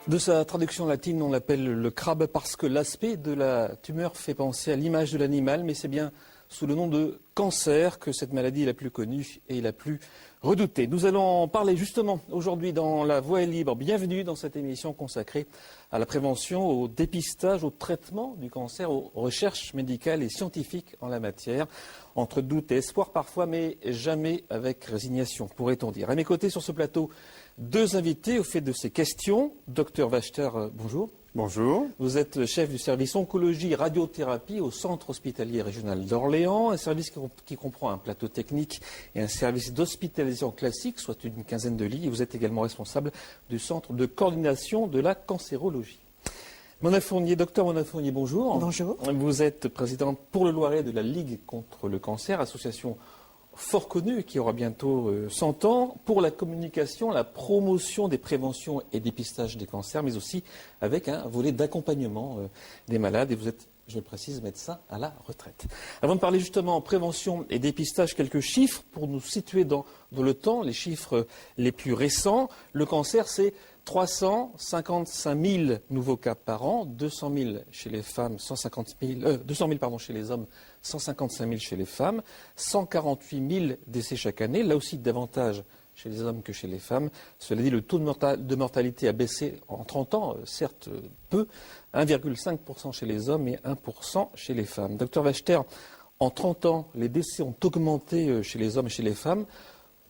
De sa traduction latine, on l'appelle le crabe parce que l'aspect de la tumeur fait penser à l'image de l'animal, mais c'est bien sous le nom de cancer que cette maladie est la plus connue et la plus redoutée. Nous allons en parler justement aujourd'hui dans La Voix est libre. Bienvenue dans cette émission consacrée à la prévention, au dépistage, au traitement du cancer, aux recherches médicales et scientifiques en la matière. Entre doute et espoir parfois, mais jamais avec résignation, pourrait-on dire. À mes côtés sur ce plateau, deux invités au fait de ces questions. Docteur Wachter, bonjour. Bonjour. Vous êtes chef du service oncologie et radiothérapie au Centre hospitalier régional d'Orléans, un service qui comprend un plateau technique et un service d'hospitalisation classique, soit une quinzaine de lits. Et vous êtes également responsable du Centre de coordination de la cancérologie. Mona Fournier, docteur Mona Fournier, bonjour. Bonjour. Vous êtes présidente pour le Loiret de la Ligue contre le cancer, association fort connue qui aura bientôt 100 ans pour la communication, la promotion des préventions et dépistages des cancers, mais aussi avec un volet d'accompagnement des malades. Et vous êtes, je le précise, médecin à la retraite. Avant de parler justement prévention et dépistage, quelques chiffres pour nous situer dans le temps, les chiffres les plus récents. Le cancer, c'est 355 000 nouveaux cas par an, 200 000 chez les femmes, 200 000 chez les hommes, 155 000 chez les femmes, 148 000 décès chaque année, là aussi davantage chez les hommes que chez les femmes. Cela dit, le taux de mortalité a baissé en 30 ans, certes peu, 1,5% chez les hommes et 1% chez les femmes. Docteur Wachter, en 30 ans, les décès ont augmenté chez les hommes et chez les femmes.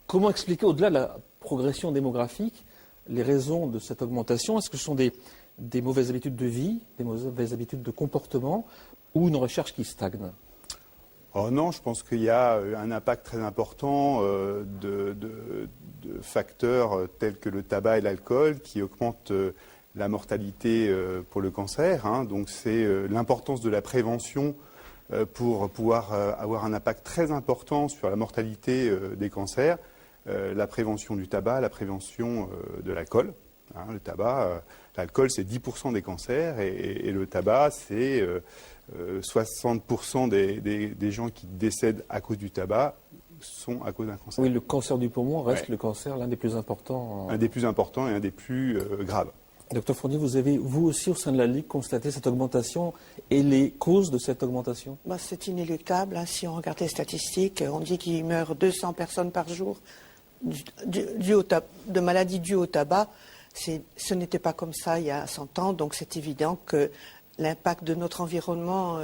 Comment expliquer, au-delà de la progression démographique, les raisons de cette augmentation? Est-ce que ce sont des mauvaises habitudes de vie, des mauvaises habitudes de comportement ou une recherche qui stagne? Oh non, je pense qu'il y a un impact très important de facteurs tels que le tabac et l'alcool qui augmentent la mortalité pour le cancer. Donc c'est l'importance de la prévention pour pouvoir avoir un impact très important sur la mortalité des cancers. La prévention du tabac, la prévention de l'alcool. Le tabac, l'alcool, c'est 10% des cancers et le tabac, c'est 60% des gens qui décèdent à cause du tabac sont à cause d'un cancer. Oui, le cancer du poumon reste le cancer l'un des plus importants. Un des plus importants et un des plus graves. Docteur Fournier, vous avez, vous aussi, au sein de la Ligue, constaté cette augmentation et les causes de cette augmentation? C'est inéluctable. Si on regarde les statistiques, on dit qu'il meurt 200 personnes par jour de maladies dues au tabac. Ce n'était pas comme ça il y a 100 ans, donc c'est évident que l'impact de notre environnement,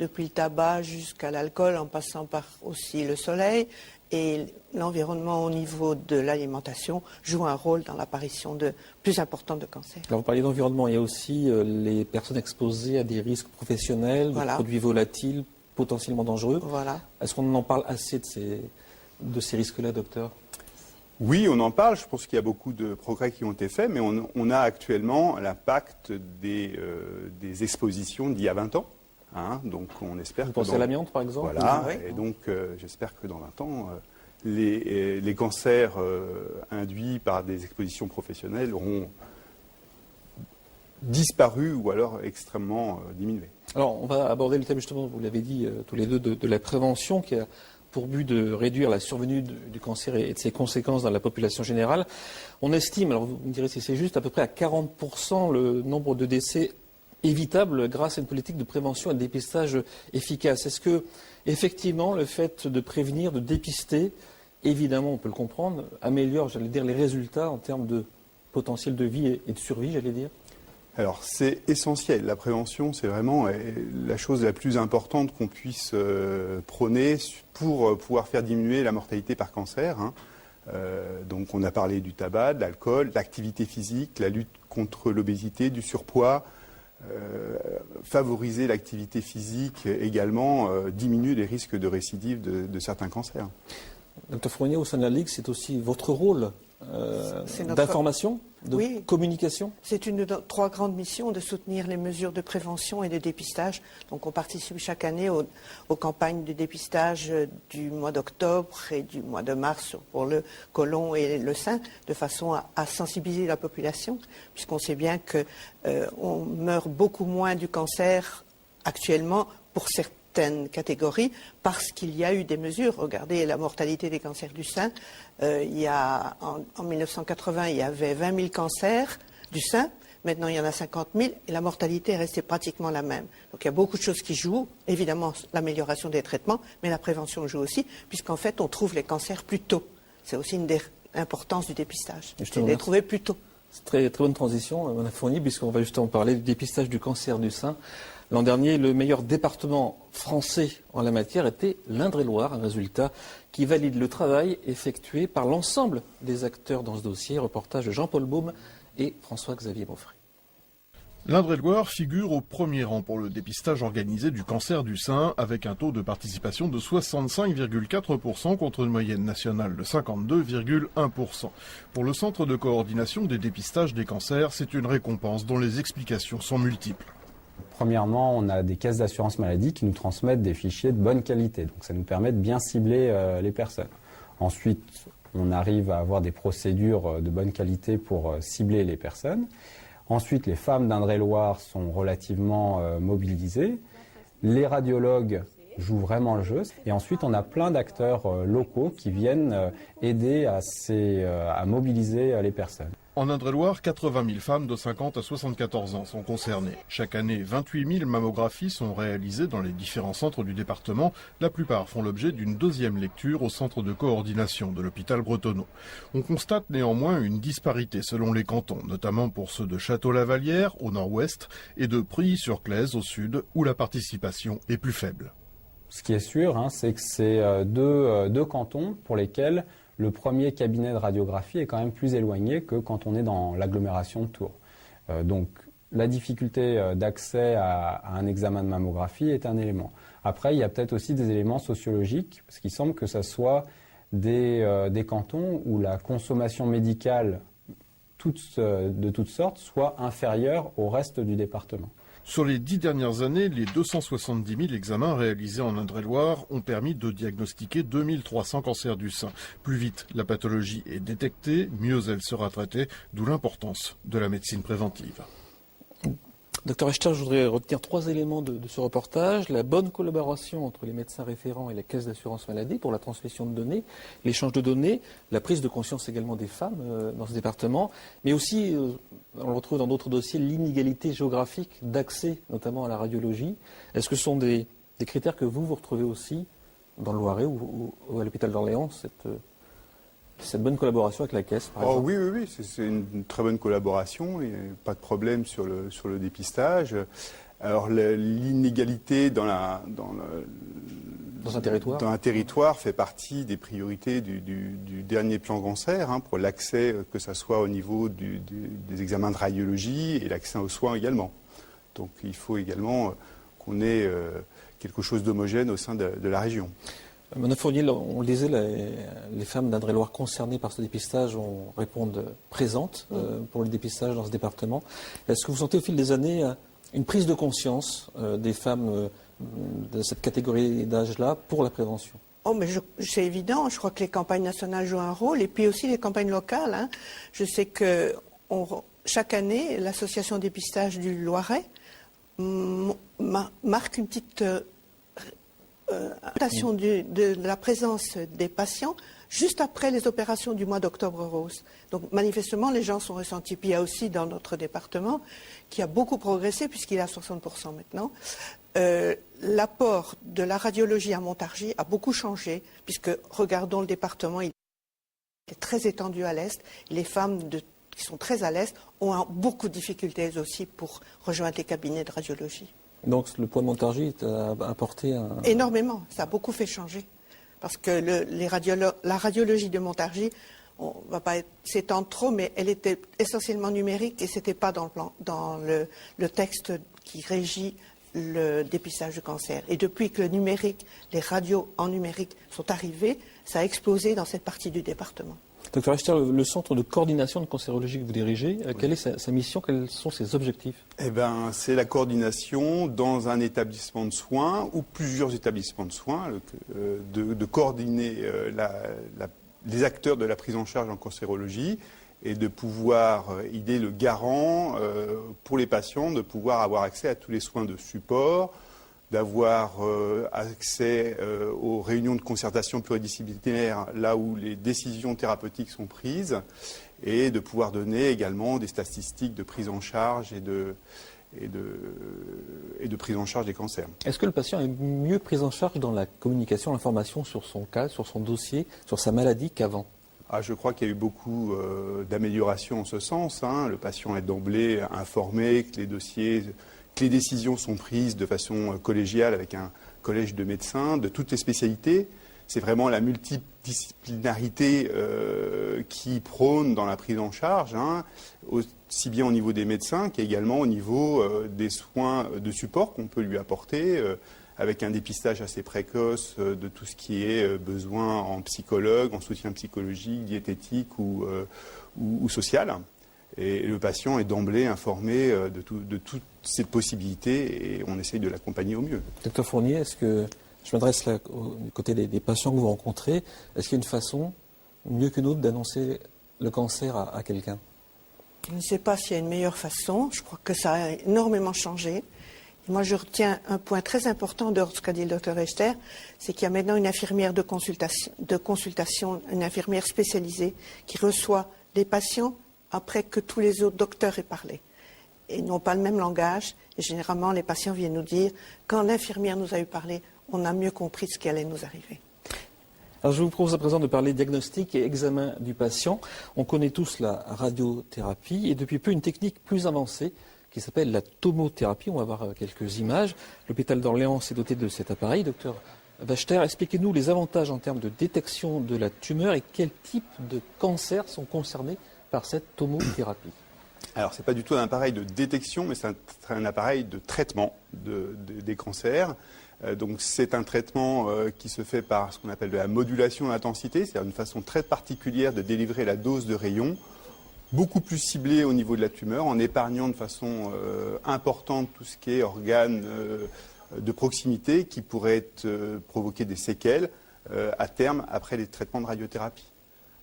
depuis le tabac jusqu'à l'alcool, en passant par aussi le soleil, et l'environnement au niveau de l'alimentation joue un rôle dans l'apparition plus importante de cancers. Alors vous parliez d'environnement, il y a aussi les personnes exposées à des risques professionnels, de produits volatiles, potentiellement dangereux. Voilà. Est-ce qu'on en parle assez de ces risques-là, docteur? Oui, on en parle. Je pense qu'il y a beaucoup de progrès qui ont été faits, mais on a actuellement l'impact des expositions d'il y a 20 ans. Donc on espère Vous pensez à l'amiante, par exemple? Voilà, Oui. et donc j'espère que dans 20 ans, les cancers induits par des expositions professionnelles auront disparu ou alors extrêmement diminué. Alors on va aborder le thème, justement, vous l'avez dit tous les deux, de la prévention qui a pour but de réduire la survenue du cancer et de ses conséquences dans la population générale. On estime, alors vous me direz si c'est juste, à peu près à 40% le nombre de décès évitables grâce à une politique de prévention et de dépistage efficace. Est-ce que, effectivement, le fait de prévenir, de dépister, évidemment, on peut le comprendre, améliore, j'allais dire, les résultats en termes de potentiel de vie et de survie, j'allais dire? Alors c'est essentiel, la prévention c'est vraiment la chose la plus importante qu'on puisse prôner pour pouvoir faire diminuer la mortalité par cancer. Donc on a parlé du tabac, de l'alcool, de l'activité physique, la lutte contre l'obésité, du surpoids, favoriser l'activité physique également diminue les risques de récidive de certains cancers. Docteur Fournier, au sein de la Ligue, c'est aussi votre rôle d'information, de communication? C'est une de nos 3 grandes missions de soutenir les mesures de prévention et de dépistage. Donc on participe chaque année aux campagnes de dépistage du mois d'octobre et du mois de mars pour le côlon et le sein, de façon à sensibiliser la population, puisqu'on sait bien qu'on meurt beaucoup moins du cancer actuellement pour certains catégories parce qu'il y a eu des mesures. Regardez la mortalité des cancers du sein. En 1980, il y avait 20 000 cancers du sein. Maintenant, il y en a 50 000 et la mortalité est restée pratiquement la même. Donc il y a beaucoup de choses qui jouent. Évidemment, l'amélioration des traitements, mais la prévention joue aussi, puisqu'en fait, on trouve les cancers plus tôt. C'est aussi une des importances du dépistage. C'est de les trouver plus tôt. C'est très, très bonne transition, Mme Fournier, puisqu'on va justement parler du dépistage du cancer du sein. L'an dernier, le meilleur département français en la matière était l'Indre-et-Loire, un résultat qui valide le travail effectué par l'ensemble des acteurs dans ce dossier. Reportage de Jean-Paul Baume et François-Xavier Beaufray. L'Indre-et-Loire figure au premier rang pour le dépistage organisé du cancer du sein, avec un taux de participation de 65,4% contre une moyenne nationale de 52,1%. Pour le Centre de coordination des dépistages des cancers, c'est une récompense dont les explications sont multiples. Premièrement, on a des caisses d'assurance maladie qui nous transmettent des fichiers de bonne qualité. Donc ça nous permet de bien cibler les personnes. Ensuite, on arrive à avoir des procédures de bonne qualité pour cibler les personnes. Ensuite, les femmes d'Indre-et-Loire sont relativement mobilisées. Les radiologues jouent vraiment le jeu. Et ensuite, on a plein d'acteurs locaux qui viennent aider à mobiliser les personnes. En Indre-et-Loire, 80 000 femmes de 50 à 74 ans sont concernées. Chaque année, 28 000 mammographies sont réalisées dans les différents centres du département. La plupart font l'objet d'une deuxième lecture au centre de coordination de l'hôpital Bretonneau. On constate néanmoins une disparité selon les cantons, notamment pour ceux de Château-Lavalière au nord-ouest et de Prilly-sur-Claise au sud, où la participation est plus faible. Ce qui est sûr, c'est que c'est deux cantons pour lesquels le premier cabinet de radiographie est quand même plus éloigné que quand on est dans l'agglomération de Tours. Donc la difficulté d'accès à un examen de mammographie est un élément. Après, il y a peut-être aussi des éléments sociologiques, parce qu'il semble que ce soit des cantons où la consommation médicale de toutes sortes soit inférieure au reste du département. Sur les 10 dernières années, les 270 000 examens réalisés en Indre-et-Loire ont permis de diagnostiquer 2300 cancers du sein. Plus vite la pathologie est détectée, mieux elle sera traitée, d'où l'importance de la médecine préventive. Docteur Echter, je voudrais retenir 3 éléments de ce reportage. La bonne collaboration entre les médecins référents et les caisses d'assurance maladie pour la transmission de données, l'échange de données, la prise de conscience également des femmes dans ce département, mais aussi, on le retrouve dans d'autres dossiers, l'inégalité géographique d'accès notamment à la radiologie. Est-ce que ce sont des critères que vous retrouvez aussi dans le Loiret ou à l'hôpital d'Orléans, cette bonne collaboration avec la caisse, par exemple? Oui, c'est une très bonne collaboration, il n'y a pas de problème sur le dépistage. Alors l'inégalité dans un territoire fait partie des priorités du dernier plan cancer, pour l'accès, que ce soit au niveau des examens de radiologie et l'accès aux soins également. Donc il faut également qu'on ait quelque chose d'homogène au sein de la région. Mme Fournier, on le disait, les femmes d'Indre-et-Loire concernées par ce dépistage répondent présentes pour le dépistage dans ce département. Est-ce que vous sentez au fil des années une prise de conscience des femmes de cette catégorie d'âge-là pour la prévention? Mais c'est évident, je crois que les campagnes nationales jouent un rôle, et puis aussi les campagnes locales. Je sais que chaque année, l'association dépistage du Loiret marque une petite notation de la présence des patients juste après les opérations du mois d'octobre rose. Donc manifestement, les gens sont ressentis. Puis il y a aussi dans notre département, qui a beaucoup progressé, puisqu'il est à 60% maintenant, l'apport de la radiologie à Montargis a beaucoup changé, puisque, regardons le département, il est très étendu à l'est, et les femmes qui sont très à l'est ont beaucoup de difficultés aussi pour rejoindre les cabinets de radiologie. Donc le poids de Montargis a apporté Énormément, ça a beaucoup fait changer. Parce que la radiologie de Montargis, on ne va pas s'étendre trop, mais elle était essentiellement numérique et ce n'était pas dans le texte qui régit le dépistage du cancer. Et depuis que les radios en numérique sont arrivées, ça a explosé dans cette partie du département. Docteur Echter, le centre de coordination de cancérologie que vous dirigez, quelle est sa mission, quels sont ses objectifs? C'est la coordination dans un établissement de soins ou plusieurs établissements de soins, de coordonner les acteurs de la prise en charge en cancérologie et de pouvoir aider le garant pour les patients, de pouvoir avoir accès à tous les soins de support, d'avoir accès aux réunions de concertation pluridisciplinaire là où les décisions thérapeutiques sont prises et de pouvoir donner également des statistiques de prise en charge et de prise en charge des cancers. Est-ce que le patient est mieux pris en charge dans la communication, l'information sur son cas, sur son dossier, sur sa maladie qu'avant ? Je crois qu'il y a eu beaucoup d'améliorations en ce sens. Le patient est d'emblée informé que les décisions sont prises de façon collégiale avec un collège de médecins de toutes les spécialités. C'est vraiment la multidisciplinarité qui prône dans la prise en charge, aussi bien au niveau des médecins qu'également au niveau des soins de support qu'on peut lui apporter, avec un dépistage assez précoce de tout ce qui est besoin en psychologue, en soutien psychologique, diététique ou social. Et le patient est d'emblée informé de toutes ces possibilités et on essaye de l'accompagner au mieux. Docteur Fournier, est-ce que, je m'adresse là du côté des patients que vous rencontrez, est-ce qu'il y a une façon, mieux qu'une autre, d'annoncer le cancer à quelqu'un ? Je ne sais pas s'il y a une meilleure façon. Je crois que ça a énormément changé. Et moi, je retiens un point très important de ce qu'a dit le docteur Echter, c'est qu'il y a maintenant une infirmière de consultation, une infirmière spécialisée qui reçoit les patients après que tous les autres docteurs aient parlé. Ils n'ont pas le même langage et généralement les patients viennent nous dire quand l'infirmière nous a eu parlé, on a mieux compris ce qui allait nous arriver. Alors je vous propose à présent de parler diagnostic et examen du patient. On connaît tous la radiothérapie et depuis peu une technique plus avancée qui s'appelle la tomothérapie. On va voir quelques images. L'hôpital d'Orléans s'est doté de cet appareil. Docteur Wachter, expliquez-nous les avantages en termes de détection de la tumeur et quels types de cancers sont concernés par cette tomothérapie. Alors, ce n'est pas du tout un appareil de détection, mais c'est un appareil de traitement des cancers. Donc, c'est un traitement qui se fait par ce qu'on appelle de la modulation d'intensité, c'est-à-dire une façon très particulière de délivrer la dose de rayon, beaucoup plus ciblée au niveau de la tumeur, en épargnant de façon importante tout ce qui est organes de proximité qui pourraient provoquer des séquelles à terme après les traitements de radiothérapie.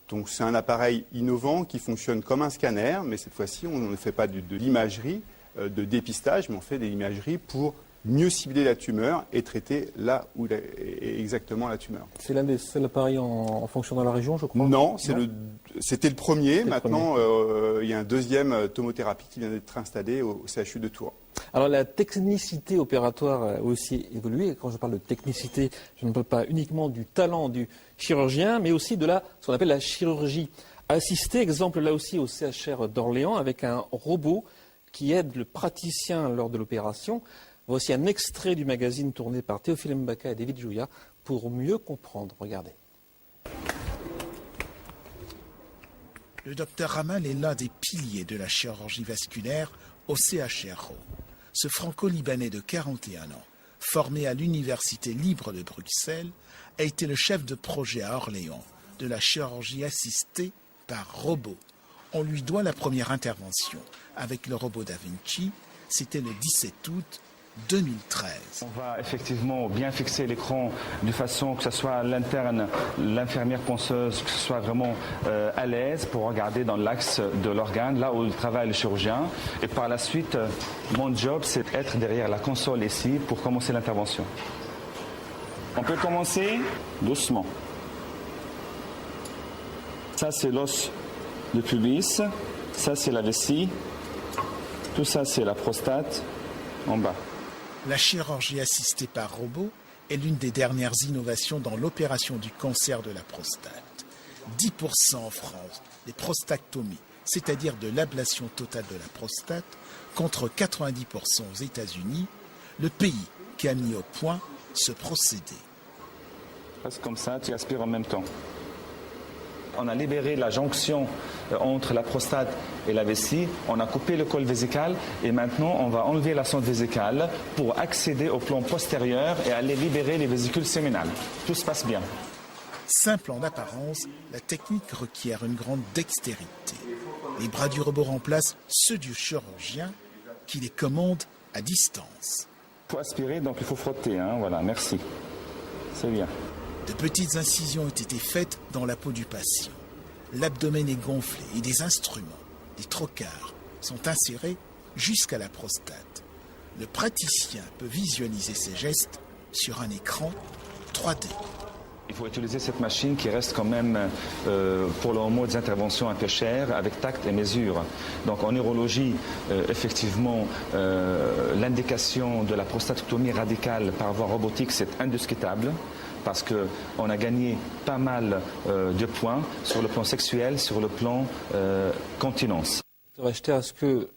Donc c'est un appareil innovant qui fonctionne comme un scanner, mais cette fois-ci on ne fait pas de l'imagerie de dépistage, mais on fait de l'imagerie pour mieux cibler la tumeur et traiter là où est exactement la tumeur. C'est l'un des seuls appareils en fonction dans la région, je crois ? Non, c'était le premier. Maintenant, il y a un deuxième tomothérapie qui vient d'être installé au CHU de Tours. Alors la technicité opératoire a aussi évolué. Quand je parle de technicité, je ne parle pas uniquement du talent du chirurgien, mais aussi de ce qu'on appelle la chirurgie assistée. Exemple là aussi au CHR d'Orléans avec un robot qui aide le praticien lors de l'opération. Voici un extrait du magazine tourné par Théophile Mbaka et David Jouya pour mieux comprendre. Regardez. Le docteur Ramal est l'un des piliers de la chirurgie vasculaire au CHRO. Ce franco-libanais de 41 ans, formé à l'Université libre de Bruxelles, a été le chef de projet à Orléans de la chirurgie assistée par robot. On lui doit la première intervention avec le robot Da Vinci. C'était le 17 août 2013. On va effectivement bien fixer l'écran de façon que ce soit l'interne, l'infirmière ponceuse, que ce soit vraiment à l'aise pour regarder dans l'axe de l'organe, là où travaille le chirurgien. Et par la suite, mon job, c'est d'être derrière la console ici pour commencer l'intervention. On peut commencer doucement. Ça, c'est l'os de pubis. Ça, c'est la vessie. Tout ça, c'est la prostate en bas. La chirurgie assistée par robot est l'une des dernières innovations dans l'opération du cancer de la prostate. 10% en France des prostatectomies, c'est-à-dire de l'ablation totale de la prostate, contre 90% aux États-Unis, le pays qui a mis au point ce procédé. Passe comme ça, tu aspires en même temps. On a libéré la jonction entre la prostate et la vessie, on a coupé le col vésical et maintenant on va enlever la sonde vésicale pour accéder au plan postérieur et aller libérer les vésicules séminales. Tout se passe bien. Simple en apparence, la technique requiert une grande dextérité. Les bras du robot remplacent ceux du chirurgien qui les commande à distance. Il faut aspirer, donc il faut frotter. Voilà, merci. C'est bien. De petites incisions ont été faites dans la peau du patient. L'abdomen est gonflé et des instruments, des trocars, sont insérés jusqu'à la prostate. Le praticien peut visualiser ses gestes sur un écran 3D. Il faut utiliser cette machine qui reste quand même, pour le moment, des interventions un peu chères, avec tact et mesure. Donc en urologie, effectivement, l'indication de la prostatectomie radicale par voie robotique, c'est indiscutable, parce qu'on a gagné pas mal de points sur le plan sexuel, sur le plan continence. Dr. Echter, est-ce que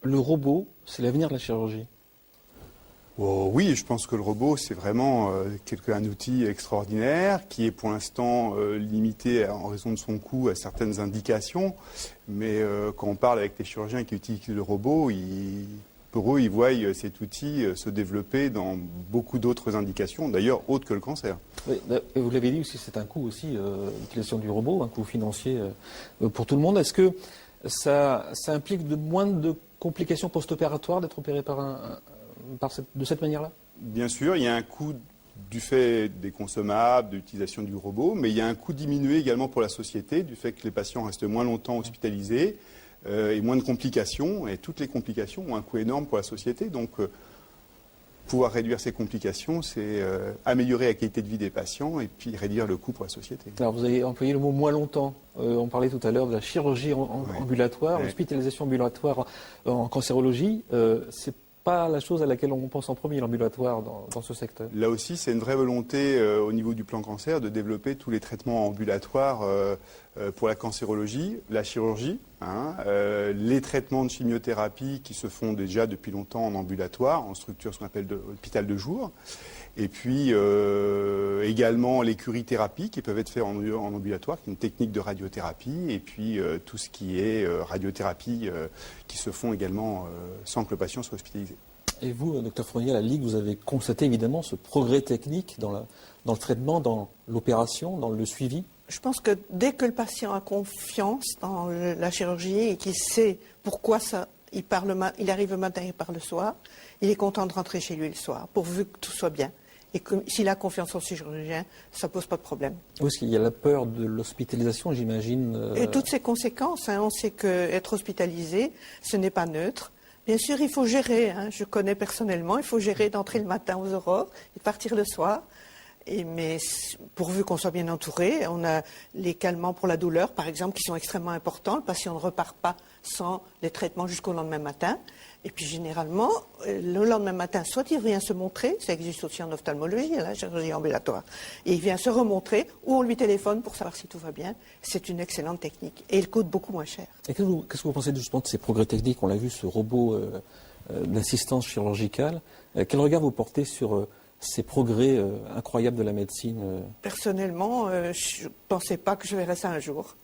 le robot, c'est l'avenir de la chirurgie? Oh, oui, je pense que le robot, c'est vraiment un outil extraordinaire qui est pour l'instant limité en raison de son coût à certaines indications. Mais quand on parle avec les chirurgiens qui utilisent le robot, pour eux, ils voient cet outil se développer dans beaucoup d'autres indications, d'ailleurs autres que le cancer. Oui, vous l'avez dit aussi, c'est un coût aussi, l'utilisation du robot, un coût financier pour tout le monde. Est-ce que ça implique moins de complications post-opératoires d'être opéré de cette manière-là? Bien sûr, il y a un coût du fait des consommables, de l'utilisation du robot, mais il y a un coût diminué également pour la société, du fait que les patients restent moins longtemps hospitalisés et moins de complications. Et toutes les complications ont un coût énorme pour la société. Donc, pouvoir réduire ces complications, c'est améliorer la qualité de vie des patients et puis réduire le coût pour la société. Alors, vous avez employé le mot moins longtemps. On parlait tout à l'heure de la chirurgie ambulatoire, l'hospitalisation ambulatoire en cancérologie. C'est pas la chose à laquelle on pense en premier, l'ambulatoire, dans ce secteur. Là aussi, c'est une vraie volonté au niveau du plan cancer de développer tous les traitements ambulatoires pour la cancérologie, la chirurgie, les traitements de chimiothérapie qui se font déjà depuis longtemps en ambulatoire, en structure ce qu'on appelle hôpital de jour, et puis également les curithérapies qui peuvent être faites en ambulatoire, qui est une technique de radiothérapie, et puis tout ce qui est radiothérapie qui se font également sans que le patient soit hospitalisé. Et vous, Dr Fournier, à la Ligue, vous avez constaté évidemment ce progrès technique dans le traitement, dans l'opération, dans le suivi? Je pense que dès que le patient a confiance dans la chirurgie et qu'il sait pourquoi il arrive le matin et part le soir, il est content de rentrer chez lui le soir, pourvu que tout soit bien. Et s'il a confiance en son chirurgien, ça ne pose pas de problème. Oui, parce qu'il y a la peur de l'hospitalisation, j'imagine. Et toutes ses conséquences. On sait qu'être hospitalisé, ce n'est pas neutre. Bien sûr, il faut gérer. Je connais personnellement, il faut gérer d'entrer le matin aux aurores et de partir le soir. Mais pourvu qu'on soit bien entouré, on a les calmants pour la douleur, par exemple, qui sont extrêmement importants. Le patient ne repart pas sans les traitements jusqu'au lendemain matin. Et puis généralement, le lendemain matin, soit il vient se montrer, ça existe aussi en ophtalmologie, la chirurgie ambulatoire, et il vient se remontrer, ou on lui téléphone pour savoir si tout va bien. C'est une excellente technique et il coûte beaucoup moins cher. Et qu'est-ce que vous pensez justement de ces progrès techniques? On l'a vu, ce robot d'assistance chirurgicale. Quel regard vous portez sur ces progrès incroyables de la médecine? Personnellement, je ne pensais pas que je verrais ça un jour.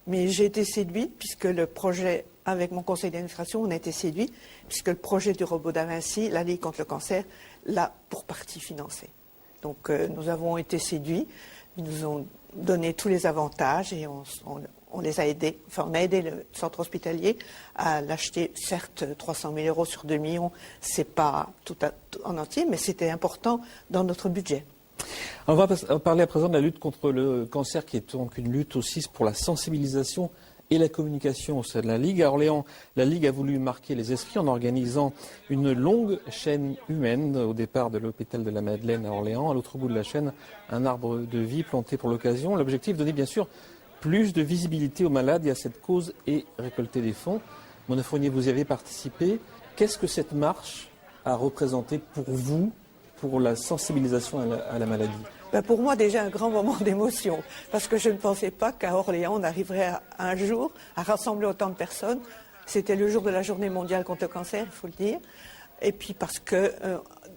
Mais j'ai été séduite, puisque le projet, avec mon conseil d'administration, on a été séduits, puisque le projet du robot da Vinci, la Ligue contre le cancer, l'a pour partie financé. Donc nous avons été séduits, ils nous ont donné tous les avantages et on les a aidés. Enfin, on a aidé le centre hospitalier à l'acheter, certes 300 000 € sur 2 millions, c'est pas tout en entier, mais c'était important dans notre budget. On va parler à présent de la lutte contre le cancer, qui est donc une lutte aussi pour la sensibilisation et la communication au sein de la Ligue. À Orléans, la Ligue a voulu marquer les esprits en organisant une longue chaîne humaine au départ de l'hôpital de la Madeleine à Orléans. À l'autre bout de la chaîne, un arbre de vie planté pour l'occasion. L'objectif, donner bien sûr plus de visibilité aux malades et à cette cause et récolter des fonds. Mona Fournier, vous y avez participé. Qu'est-ce que cette marche a représenté pour vous, pour la sensibilisation à la maladie? Pour moi, déjà un grand moment d'émotion, parce que je ne pensais pas qu'à Orléans, on arriverait un jour à rassembler autant de personnes. C'était le jour de la journée mondiale contre le cancer, il faut le dire. Et puis parce que,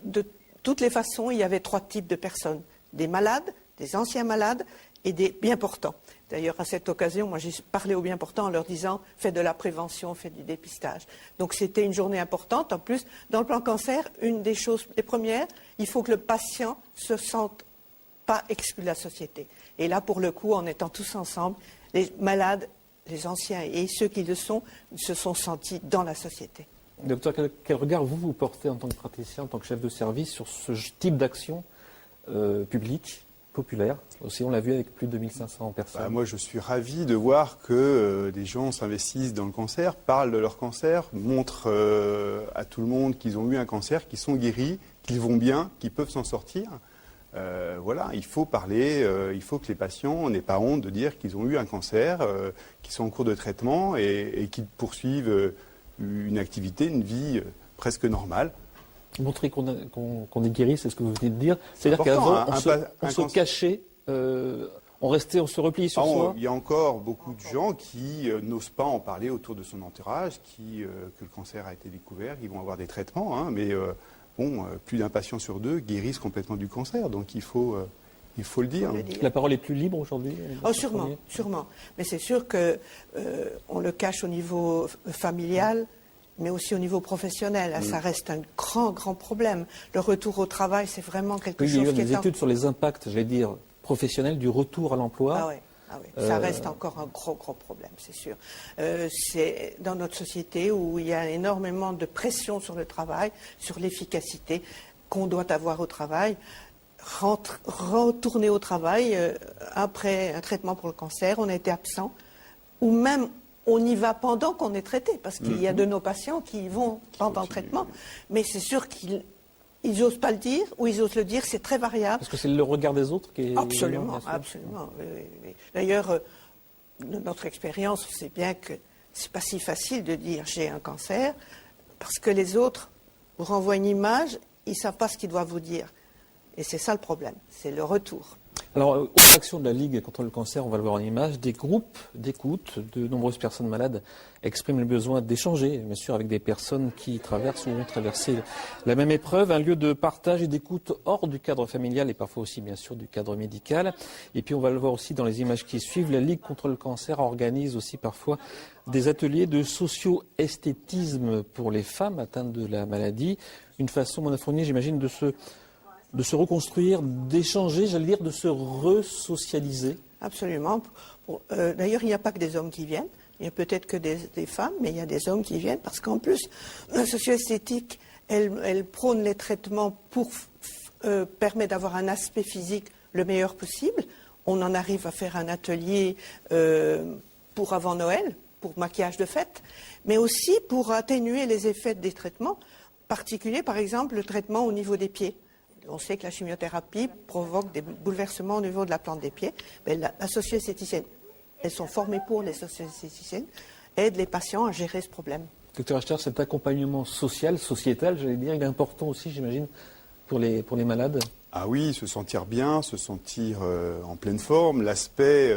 de toutes les façons, il y avait 3 types de personnes. Des malades, des anciens malades et des bien portants. D'ailleurs, à cette occasion, moi j'ai parlé aux bien portants en leur disant « faites de la prévention, faites du dépistage ». Donc c'était une journée importante. En plus, dans le plan cancer, une des choses, les premières, il faut que le patient se sente pas exclu de la société. Et là, pour le coup, en étant tous ensemble, les malades, les anciens et ceux qui le sont, se sont sentis dans la société. Docteur, quel regard vous portez en tant que praticien, en tant que chef de service, sur ce type d'action publique, populaire aussi? On l'a vu avec plus de 2500 personnes. Moi, je suis ravi de voir que des gens s'investissent dans le cancer, parlent de leur cancer, montrent à tout le monde qu'ils ont eu un cancer, qu'ils sont guéris, qu'ils vont bien, qu'ils peuvent s'en sortir. Voilà, il faut parler, il faut que les patients n'aient pas honte de dire qu'ils ont eu un cancer, qu'ils sont en cours de traitement et qu'ils poursuivent une activité, une vie presque normale. Montrer qu'on est guéri, c'est ce que vous venez de dire. C'est-à-dire important, qu'avant, on se cachait, on se repliait sur soi. Il y a encore beaucoup de gens qui n'osent pas en parler autour de son entourage, que le cancer a été découvert, qui vont avoir des traitements, hein, mais plus d'un patient sur 2 guérissent complètement du cancer, donc il faut le dire. La parole est plus libre aujourd'hui? Oh, sûrement. Mais c'est sûr que on le cache au niveau familial, mais aussi au niveau professionnel. Ça reste un grand problème. Le retour au travail, c'est vraiment quelque chose qui est... Il y a des études sur les impacts, j'allais dire, professionnels du retour à l'emploi. Ah oui. Ça reste encore un gros problème, c'est sûr. C'est dans notre société où il y a énormément de pression sur le travail, sur l'efficacité qu'on doit avoir au travail. Retourner au travail après un traitement pour le cancer, on a été absent, ou même on y va pendant qu'on est traité, parce qu'il y a de nos patients qui y vont pendant le traitement, mais c'est sûr qu'ils n'osent pas le dire, ou ils osent le dire, c'est très variable. Parce que c'est le regard des autres qui est... Absolument. Oui. D'ailleurs, de notre expérience, on sait bien que c'est pas si facile de dire j'ai un cancer, parce que les autres vous renvoient une image, ils ne savent pas ce qu'ils doivent vous dire. Et c'est ça le problème, c'est le retour. Alors, aux actions de la Ligue contre le cancer, on va le voir en image, des groupes d'écoute de nombreuses personnes malades expriment le besoin d'échanger, bien sûr, avec des personnes qui traversent ou ont traversé la même épreuve, un lieu de partage et d'écoute hors du cadre familial et parfois aussi, bien sûr, du cadre médical. Et puis, on va le voir aussi dans les images qui suivent, la Ligue contre le cancer organise aussi parfois des ateliers de socio-esthétisme pour les femmes atteintes de la maladie. Une façon, Mona Fournier, j'imagine, de se reconstruire, d'échanger, j'allais dire, de se resocialiser. Absolument. D'ailleurs, il n'y a pas que des hommes qui viennent. Il y a peut-être que des femmes, mais il y a des hommes qui viennent parce qu'en plus, la socio-esthétique, elle prône les traitements pour permettre d'avoir un aspect physique le meilleur possible. On en arrive à faire un atelier pour avant Noël, pour maquillage de fête, mais aussi pour atténuer les effets des traitements, particuliers, par exemple, le traitement au niveau des pieds. On sait que la chimiothérapie provoque des bouleversements au niveau de la plante des pieds. Mais la socio-esthéticienne, elles sont formées pour les socio-esthéticiennes, aident les patients à gérer ce problème. Docteur Achter, cet accompagnement social, sociétal, j'allais dire, il est important aussi, j'imagine, pour les malades. Ah oui, se sentir bien, se sentir en pleine forme. L'aspect,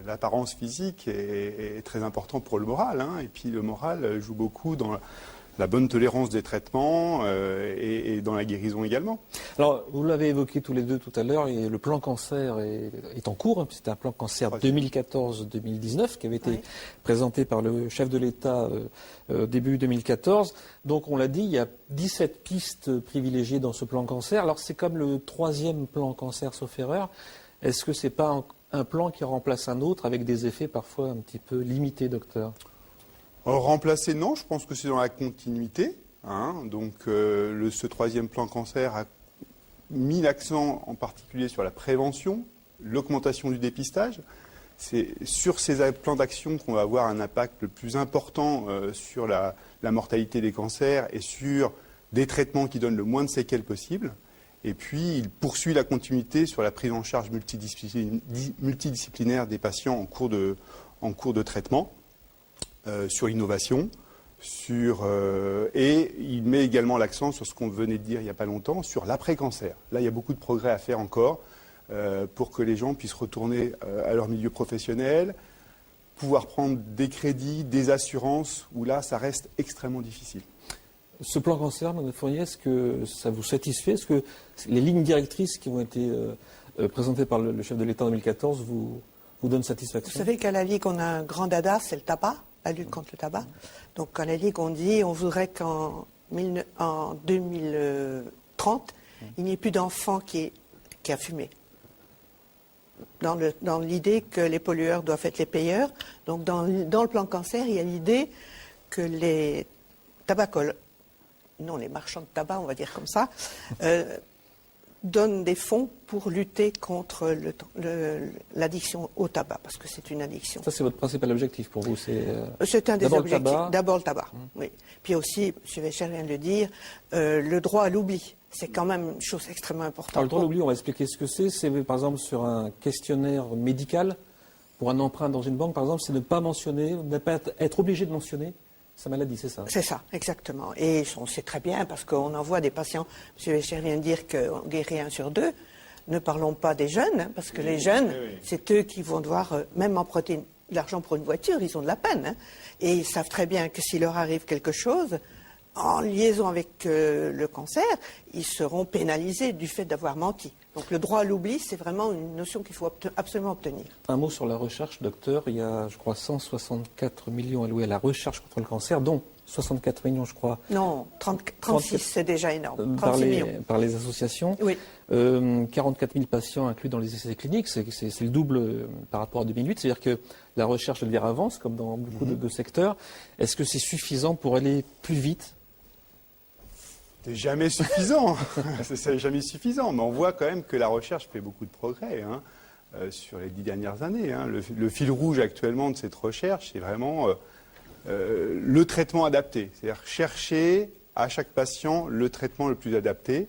l'apparence physique est très important pour le moral, hein. Et puis le moral joue beaucoup dans la bonne tolérance des traitements et dans la guérison également. Alors, vous l'avez évoqué tous les deux tout à l'heure, et le plan cancer est en cours. C'est un plan cancer 2014-2019 qui avait été présenté par le chef de l'État début 2014. Donc, on l'a dit, il y a 17 pistes privilégiées dans ce plan cancer. Alors, c'est comme le 3e plan cancer, sauf erreur. Est-ce que c'est pas un plan qui remplace un autre avec des effets parfois un petit peu limités, docteur ? Remplacer, non, je pense que c'est dans la continuité. Hein. Donc, ce 3e plan cancer a mis l'accent en particulier sur la prévention, l'augmentation du dépistage. C'est sur ces plans d'action qu'on va avoir un impact le plus important sur la mortalité des cancers et sur des traitements qui donnent le moins de séquelles possible. Et puis, il poursuit la continuité sur la prise en charge multidisciplinaire des patients en cours de traitement. Sur l'innovation, et il met également l'accent sur ce qu'on venait de dire il n'y a pas longtemps, sur l'après-cancer. Là, il y a beaucoup de progrès à faire encore pour que les gens puissent retourner à leur milieu professionnel, pouvoir prendre des crédits, des assurances, où là, ça reste extrêmement difficile. Ce plan cancer, Mme Fournier, est-ce que ça vous satisfait? Est-ce que les lignes directrices qui ont été présentées par le chef de l'État en 2014 vous donnent satisfaction? Vous savez qu'à la Ligue, on a un grand dada, c'est le tabac. La lutte contre le tabac. Donc, à la Ligue, on dit on voudrait qu'en 2030, il n'y ait plus d'enfants qui a fumé. Dans l'idée que les pollueurs doivent être les payeurs. Donc, dans le plan cancer, il y a l'idée que les tabacoles, non, les marchands de tabac, on va dire comme ça, donne des fonds pour lutter contre l'addiction au tabac, parce que c'est une addiction. Ça, c'est votre principal objectif pour vous, C'est un des d'abord objectifs. le tabac. D'abord le tabac, oui. Puis aussi, M. Wechter vient de le dire, le droit à l'oubli. C'est quand même une chose extrêmement importante. Alors, le droit à l'oubli, on va expliquer ce que c'est. C'est, par exemple, sur un questionnaire médical, pour un emprunt dans une banque, par exemple, c'est ne pas mentionner, ne pas être obligé de mentionner sa maladie, c'est ça? C'est ça, exactement. Et on sait très bien, parce qu'on envoie des patients, M. Wechter vient de dire qu'on guérit 1 sur 2. Ne parlons pas des jeunes, hein, parce que les jeunes, c'est eux qui vont devoir même emprunter de l'argent pour une voiture, ils ont de la peine. Hein. Et ils savent très bien que s'il leur arrive quelque chose, en liaison avec le cancer, ils seront pénalisés du fait d'avoir menti. Donc le droit à l'oubli, c'est vraiment une notion qu'il faut absolument obtenir. Un mot sur la recherche, docteur. Il y a, je crois, 164 millions alloués à la recherche contre le cancer, dont 64 millions, je crois. Non, 36, c'est déjà énorme. 36 millions. Par les associations. Oui. 44 000 patients inclus dans les essais cliniques, c'est le double par rapport à 2008. C'est-à-dire que la recherche, elle avance, comme dans beaucoup de secteurs. Est-ce que c'est suffisant pour aller plus vite? C'est jamais suffisant. C'est jamais suffisant. Mais on voit quand même que la recherche fait beaucoup de progrès sur les 10 dernières années. Le fil rouge actuellement de cette recherche, c'est vraiment le traitement adapté. C'est-à-dire chercher à chaque patient le traitement le plus adapté,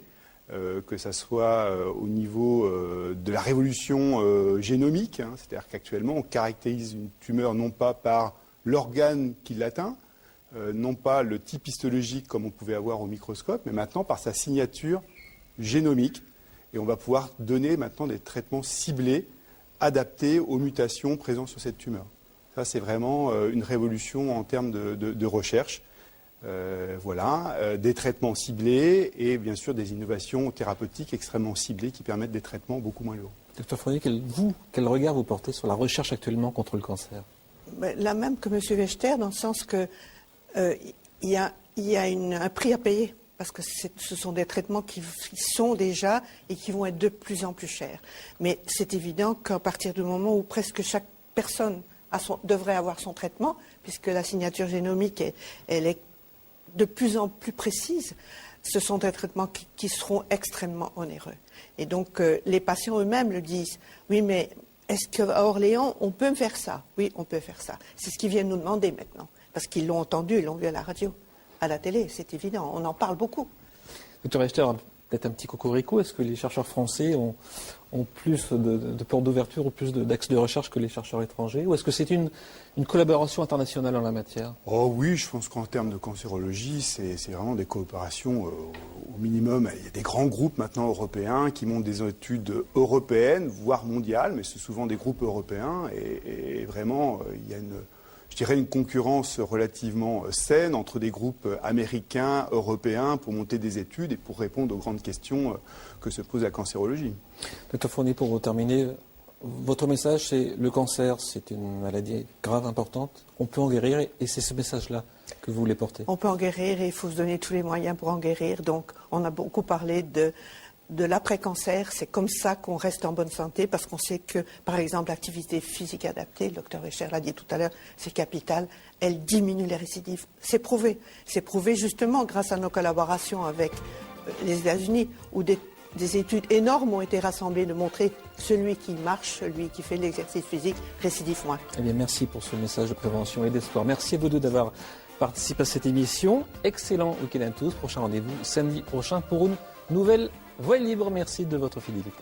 que ça soit au niveau de la révolution génomique. C'est-à-dire qu'actuellement, on caractérise une tumeur non pas par l'organe qui l'atteint, non pas le type histologique comme on pouvait avoir au microscope, mais maintenant par sa signature génomique. Et on va pouvoir donner maintenant des traitements ciblés, adaptés aux mutations présentes sur cette tumeur. Ça, c'est vraiment une révolution en termes de recherche. Des traitements ciblés et bien sûr des innovations thérapeutiques extrêmement ciblées qui permettent des traitements beaucoup moins lourds. Docteur Fournier, quel regard vous portez sur la recherche actuellement contre le cancer? La même que M. Wechter, dans le sens que il y a un prix à payer, parce que ce sont des traitements qui sont déjà et qui vont être de plus en plus chers. Mais c'est évident qu'à partir du moment où presque chaque personne devrait avoir son traitement, puisque la signature génomique, elle est de plus en plus précise, ce sont des traitements qui seront extrêmement onéreux. Et donc les patients eux-mêmes le disent. Oui, mais est-ce qu'à Orléans, on peut faire ça? Oui, on peut faire ça. C'est ce qu'ils viennent nous demander maintenant. Parce qu'ils l'ont entendu, ils l'ont vu à la radio, à la télé, c'est évident. On en parle beaucoup. Docteur Wechter, peut-être un petit cocorico. Est-ce que les chercheurs français ont plus de portes d'ouverture ou plus d'axes de recherche que les chercheurs étrangers? Ou est-ce que c'est une collaboration internationale en la matière? Oh oui, je pense qu'en termes de cancérologie, c'est vraiment des coopérations au minimum. Il y a des grands groupes maintenant européens qui montent des études européennes, voire mondiales, mais c'est souvent des groupes européens. Et vraiment, il y a une concurrence relativement saine entre des groupes américains, européens, pour monter des études et pour répondre aux grandes questions que se pose la cancérologie. Docteur Fournier, pour terminer, votre message, c'est le cancer, c'est une maladie grave, importante. On peut en guérir et c'est ce message-là que vous voulez porter. On peut en guérir et il faut se donner tous les moyens pour en guérir. Donc, on a beaucoup parlé de l'après-cancer, c'est comme ça qu'on reste en bonne santé, parce qu'on sait que, par exemple, l'activité physique adaptée, le docteur Wechter l'a dit tout à l'heure, c'est capital, elle diminue les récidives. C'est prouvé. C'est prouvé justement grâce à nos collaborations avec les États-Unis, où des études énormes ont été rassemblées de montrer celui qui marche, celui qui fait l'exercice physique, récidive moins. Eh bien, merci pour ce message de prévention et d'espoir. Merci à vous deux d'avoir participé à cette émission. Excellent week-end à tous. Prochain rendez-vous samedi prochain pour une nouvelle Voix libre, merci de votre fidélité.